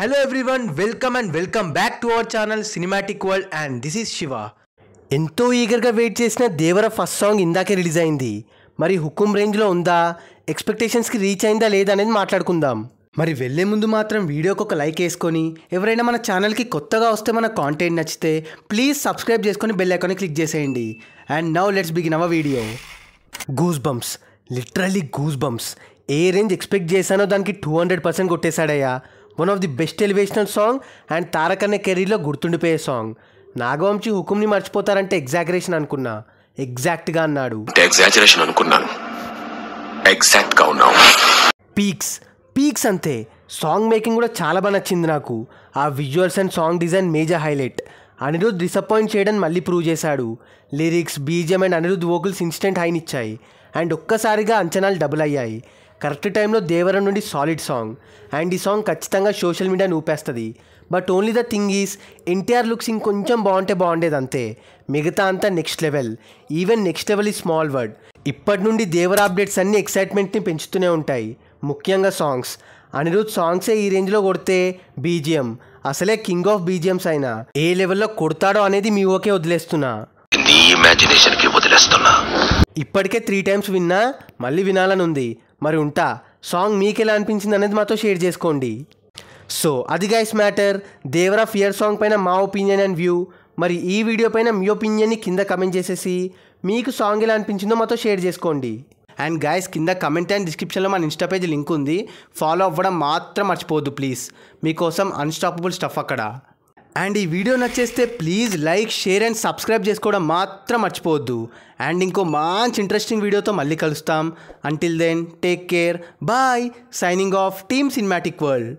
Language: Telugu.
Hello everyone, welcome back to our channel Cinematic World and this is Shiva. ఎంతో ఈగర్గా వెయిట్ చేసిన దేవర ఫస్ట్ సాంగ్ ఇందాకే రిలీజ్ అయింది. మరి హుకుం రేంజ్లో ఉందా, ఎక్స్పెక్టేషన్స్కి రీచ్ అయిందా లేదా అనేది మాట్లాడుకుందాం. మరి వెళ్ళే ముందు మాత్రం వీడియోకి ఒక లైక్ వేసుకొని, ఎవరైనా మన ఛానల్కి కొత్తగా వస్తే మన కాంటెంట్ నచ్చితే ప్లీజ్ సబ్స్క్రైబ్ చేసుకొని బెల్ ఐకాన్ని క్లిక్ చేసేయండి. And now let's begin our video. Goose bumps, literally goose bumps. ఏ రేంజ్ ఎక్స్పెక్ట్ చేశానో దానికి 200% కొట్టేశాడయ్యా. One of the best elevational song and Tarakanna కెరీర్లో గుర్తుండిపోయే సాంగ్. నాగవంశీ హుకుమ్ని మర్చిపోతారంటే ఎగ్జాగరేషన్ అనుకున్నా, ఎగ్జాక్ట్గా అన్నాడు. పీక్స్ అంతే. సాంగ్ మేకింగ్ కూడా చాలా బాగా నచ్చింది నాకు. ఆ visuals and song design major highlight. Anirudh disappoint చేయడం మళ్ళీ ప్రూవ్ చేశాడు. Lyrics, BGM and Anirudh vocals instant హైనిచ్చాయి అండ్ ఒక్కసారిగా అంచనాలు డబుల్ అయ్యాయి. కరెక్ట్ టైంలో దేవరం నుండి సాలిడ్ సాంగ్ అండ్ ఈ సాంగ్ ఖచ్చితంగా సోషల్ మీడియాని ఊపేస్తుంది. But only the thing is NTR looks ఇంకొంచెం బాగుండేది అంతే. మిగతా అంతా next level. Even next level ఈ స్మాల్ వర్డ్. ఇప్పటి నుండి దేవర అప్డేట్స్ అన్ని ఎక్సైట్మెంట్ని పెంచుతూనే ఉంటాయి, ముఖ్యంగా సాంగ్స్. అనిరుద్ సాంగ్సే ఈ రేంజ్లో కొడితే బీజిఎం అసలే కింగ్ ఆఫ్ బీజిఎంస్ అయినా ఏ లెవెల్లో కొడతాడో అనేది మీ ఓకే వదిలేస్తున్నా. ఇప్పటికే 3 times విన్నా, మళ్ళీ వినాలని ఉంది. మరి ఉంటా. సాంగ్ మీకు ఎలా అనిపించింది అనేది మాతో షేర్ చేసుకోండి. సో అది గైస్ మ్యాటర్. దేవర ఫియర్ సాంగ్ పైన మా ఒపీనియన్ అండ్ వ్యూ. మరి ఈ వీడియో పైన మీ ఒపీనియన్ని కింద కమెంట్ చేసేసి మీకు సాంగ్ ఎలా అనిపించిందో మాతో షేర్ చేసుకోండి. అండ్ గైస్, కింద కమెంట్ అండ్ డిస్క్రిప్షన్లో మన ఇన్స్టా పేజ్ లింక్ ఉంది, ఫాలో అవ్వడం మాత్రం మర్చిపోవద్దు ప్లీజ్. మీకోసం అన్స్టాపబుల్ స్టఫ్ అక్కడ. అండ్ ఈ వీడియో నచ్చేస్తే please like, share and subscribe చేసుకోవడం మాత్రం మర్చిపోవద్దు. అండ్ ఇంకో మంచి ఇంట్రెస్టింగ్ వీడియోతో మళ్ళీ కలుస్తాం. Until then take care, bye. Signing off team Cinematic world.